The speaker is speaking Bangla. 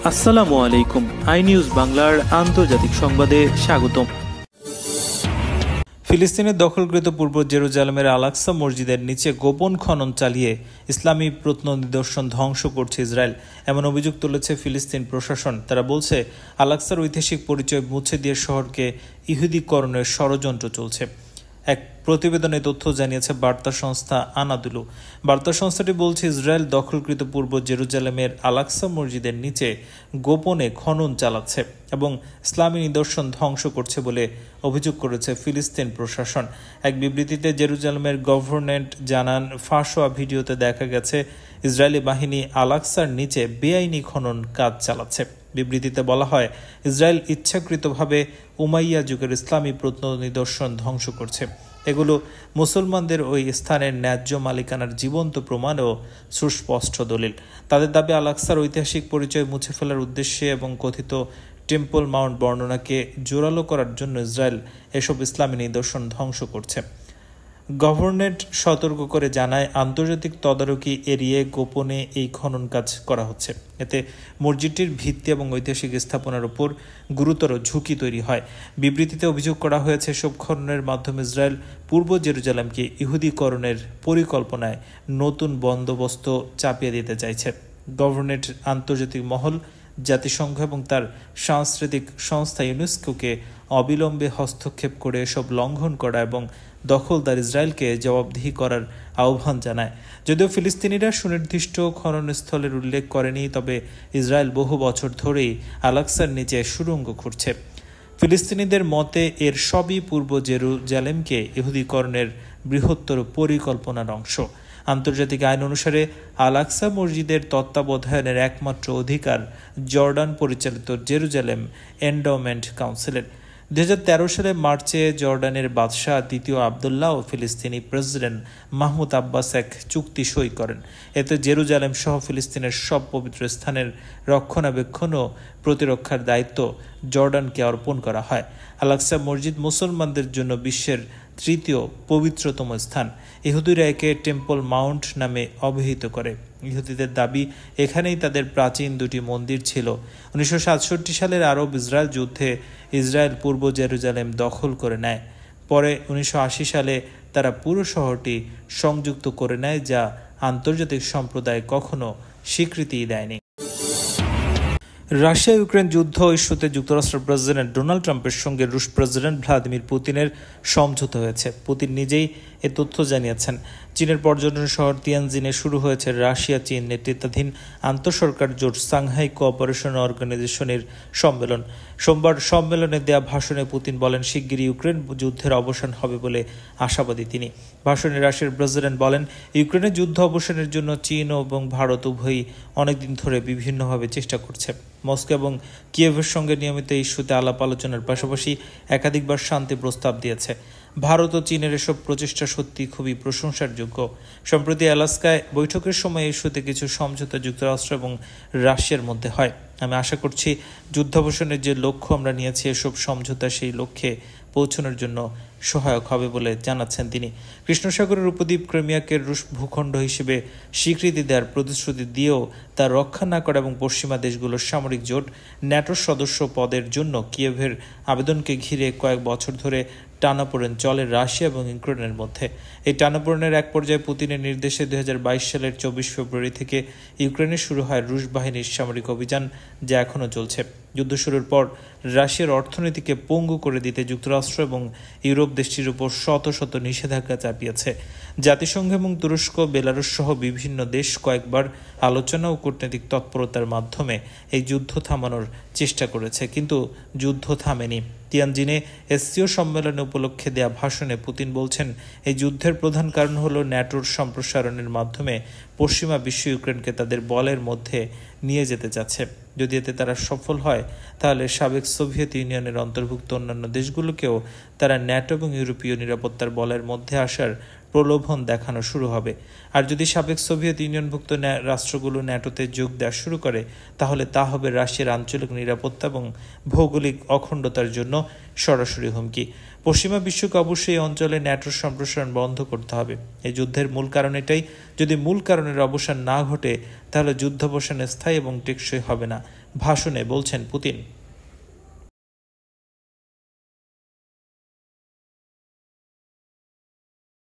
আসসালামু আলাইকুম। আই নিউজ বাংলার আন্তর্জাতিক সংবাদে স্বাগতম। ফিলিস্তিনের দখলকৃত পূর্ব জেরুজালেমের আল-আকসা মসজিদের নিচে গোপন খনন চালিয়ে ইসলামী প্রত্ননিদর্শন ধ্বংস করছে ইসরায়েল, এমন অভিযোগ তুলেছে ফিলিস্তিন প্রশাসন। তারা বলছে, আল-আকসার ঐতিহাসিক পরিচয় মুছে দিয়ে শহরকে ইহুদিকরণের ষড়যন্ত্র চলছে। এক প্রতিবেদনে তথ্য জানিয়েছে বার্তা সংস্থা আনাদুলু। বার্তা সংস্থাটি বলছে, ইসরায়েল দখলকৃত পূর্ব জেরুজালেমের আল-আকসা মসজিদের নিচে গোপনে খনন চালাচ্ছে এবং ইসলামী নিদর্শন ধ্বংস করছে বলে অভিযোগ করেছে ফিলিস্তিন প্রশাসন। এক বিবৃতিতে জেরুজালেমের গভর্নমেন্ট জানান, ফাঁস হওয়া ভিডিওতে দেখা গেছে ইসরায়েলি বাহিনী আল-আকসার নিচে বেআইনি খনন কাজ চালাচ্ছে। বিবৃতিতে বলা হয়, ইসরায়েল ইচ্ছাকৃতভাবে উমাইয়া যুগের ইসলামী প্রত্ননিদর্শন ধ্বংস করছে। এগুলো মুসলমানদের ওই স্থানের ন্যায্য মালিকানার জীবন্ত প্রমাণ ও সুস্পষ্ট দলিল। তাদের দাবি, আল-আকসার ঐতিহাসিক পরিচয় মুছে ফেলার উদ্দেশ্যে এবং কথিত টেম্পল মাউন্ট বর্ণনাকে জোরালো করার জন্য ইসরায়েল এসব ইসলামী নিদর্শন ধ্বংস করছে। গভর্নমেন্ট সতর্ক করে জানায়, আন্তর্জাতিক তদারকি এড়িয়ে গোপনে এই খনন কাজ করা হচ্ছে। এতে মসজিদটির ভিত্তি এবং ঐতিহাসিক স্থাপনার উপর গুরুতর ঝুঁকি তৈরি হয়। বিবৃতিতে অভিযোগ করা হয়েছে, এসব খননের মাধ্যমে ইসরায়েল পূর্ব জেরুজালেমকে ইহুদিকরণের পরিকল্পনায় নতুন বন্দোবস্ত চাপিয়ে দিতে চাইছে। গভর্নমেন্ট, আন্তর্জাতিক মহল, জাতিসংঘ এবং তার সাংস্কৃতিক সংস্থা ইউনেস্কোকে অবিলম্বে হস্তক্ষেপ করে এসব লঙ্ঘন করা এবং দখলদার ইসরায়েলকে জবাবদিহি করার আহ্বান জানায়। যদিও ফিলিস্তিনিরা সুনির্দিষ্ট খননস্থলের উল্লেখ করেনি, তবে ইসরায়েল বহু বছর ধরেই আল-আকসার নিচে সুড়ঙ্গ খুঁড়ছে। ফিলিস্তিনিদের মতে এর সবই পূর্ব জেরুজালেমকে ইহুদিকরণের বৃহত্তর পরিকল্পনার অংশ। আন্তর্জাতিক আইন অনুসারে আল-আকসা মসজিদের তত্ত্বাবধানের একমাত্র অধিকার জর্ডান পরিচালিত জেরুজালেম এন্ডাওমেন্ট কাউন্সিলের। 2013 সালে মার্চে জর্ডানের বাদশাহ দ্বিতীয় আবদুল্লাহ ও ফিলিস্তিনি প্রেসিডেন্ট মাহমুদ আব্বাস এক চুক্তি সই করেন। এতে জেরুজালেম সহ ফিলিস্তিনের সব পবিত্র স্থানের রক্ষণাবেক্ষণ ও প্রতিরক্ষার দায়িত্ব জর্ডানকে অর্পণ করা হয়। আল-আকসা মসজিদ মুসলমানদের জন্য বিশ্বের তৃতীয় পবিত্রতম স্থান। ইহুদিরা একে টেম্পল মাউন্ট নামে অভিহিত করে। ইহুদিদের দাবি, এখানেই তাদের প্রাচীন দুটি মন্দির ছিল। 1967 সালের আরব ইসরায়েল যুদ্ধে ইসরায়েল পূর্ব জেরুজালেম দখল করে নেয়। পরে 1980 সালে তারা পুরো শহরটি সংযুক্ত করে নেয়, যা আন্তর্জাতিক সম্প্রদায় কখনো স্বীকৃতি দেয়নি। রাশিয়া ইউক্রেন যুদ্ধ ইস্যুতে যুক্তরাষ্ট্রের প্রেসিডেন্ট ডোনাল্ড ট্রাম্পের সঙ্গে রুশ প্রেসিডেন্ট ভ্লাদিমির পুতিনের সমঝোতা হয়েছে। পুতিন নিজেই এ তথ্য জানিয়েছেন। চীনের পর্যটন শহর তিয়ানজিনে শুরু হয়েছে রাশিয়া চীন নেতৃত্বাধীন আন্তঃসরকার জোট সাংহাই কোঅপারেশন অর্গানাইজেশনের সম্মেলন। সোমবার সম্মেলনে দেয়া ভাষণে পুতিন বলেন, শিগগিরই ইউক্রেন যুদ্ধের অবসান হবে বলে আশাবাদী তিনি। ভাষণে রাশিয়ার প্রেসিডেন্ট বলেন, ইউক্রেনের যুদ্ধ অবসানের জন্য চীন এবং ভারত উভয়ই অনেকদিন ধরে বিভিন্নভাবে চেষ্টা করছে। মস্কো এবং কিয়েভের সঙ্গে নিয়মিত ইস্যুতে আলাপ আলোচনার পাশাপাশি একাধিকবার শান্তি প্রস্তাব দিয়েছে। ভারত ও চীনের এসব প্রচেষ্টা সত্যি খুবই প্রশংসার যোগ্য। সম্প্রতি আলাস্কায় বৈঠকের সময় ইস্যুতে কিছু সমঝোতা যুক্তরাষ্ট্র এবং রাশিয়ার মধ্যে হয়। আমি আশা করছি যুদ্ধাবসানের যে লক্ষ্য আমরা নিয়েছি, এসব সমঝোতা সেই লক্ষ্যে পৌঁছানোর জন্য সহায়ক হবে বলে জানাচ্ছেন তিনি। কৃষ্ণসাগরের উপদ্বীপ ক্রিমিয়াকে রুশ ভূখণ্ড হিসেবে স্বীকৃতি দেওয়ার প্রতিশ্রুতি দিয়েও তা রক্ষা না করা এবং পশ্চিমা দেশগুলোর সামরিক জোট ন্যাটোর সদস্য পদের জন্য কিয়েভের আবেদনকে ঘিরে কয়েক বছর ধরে টানাপোড়েন চলে রাশিয়া এবং ইউক্রেনের মধ্যে। এই টানাপোড়েনের এক পর্যায়ে পুতিনের নির্দেশে 2022 সালের 24 ফেব্রুয়ারি থেকে ইউক্রেনে শুরু হয় রুশ বাহিনীর সামরিক অভিযান, যা এখনও চলছে। যুদ্ধ শুরুর পর রাশিয়ার অর্থনীতিকে পঙ্গু করে দিতে যুক্তরাষ্ট্র এবং ইউরোপ দেশটির উপর শত শত নিষেধাজ্ঞা চাপিয়েছে। জাতিসংঘ এবং তুরস্ক, বেলারুশ সহ বিভিন্ন দেশ কয়েকবার আলোচনা ও কূটনৈতিক তৎপরতার মাধ্যমে এই যুদ্ধ থামানোর চেষ্টা করেছে, কিন্তু যুদ্ধ থামেনি। তিয়ানজিনে এসসিও সম্মেলনে উপলক্ষে দেয়া ভাষণে পুতিন বলছেন, এই যুদ্ধের প্রধান কারণ হল ন্যাটোর সম্প্রসারণের মাধ্যমে পশ্চিমা বিশ্ব ইউক্রেনকে তাদের বলের মধ্যে নিয়ে যেতে চাচ্ছে। যদি এতে তারা সফল হয়, তাহলে সাবেক সোভিয়েত ইউনিয়নের অন্তর্ভুক্ত অন্যান্য দেশগুলোকেও তারা ন্যাটো এবং ইউরোপীয় নিরাপত্তার বলের মধ্যে আসার প্রলোভন দেখানো শুরু হবে। আর যদি সাবেক সোভিয়েত ইউনিয়নভুক্ত রাষ্ট্রগুলো ন্যাটোতে যোগ দেওয়া শুরু করে, তাহলে তা হবে রাশিয়ার আঞ্চলিক নিরাপত্তা এবং ভৌগোলিক অখণ্ডতার জন্য সরাসরি হুমকি। পশ্চিমা বিশ্বকে অবশ্যই এই অঞ্চলে ন্যাটোর সম্প্রসারণ বন্ধ করতে হবে। এই যুদ্ধের মূল কারণ এটাই। যদি মূল কারণের অবসান না ঘটে, তাহলে যুদ্ধাবসান স্থায়ী এবং টেকসই হবে না, ভাষণে বলছেন পুতিন।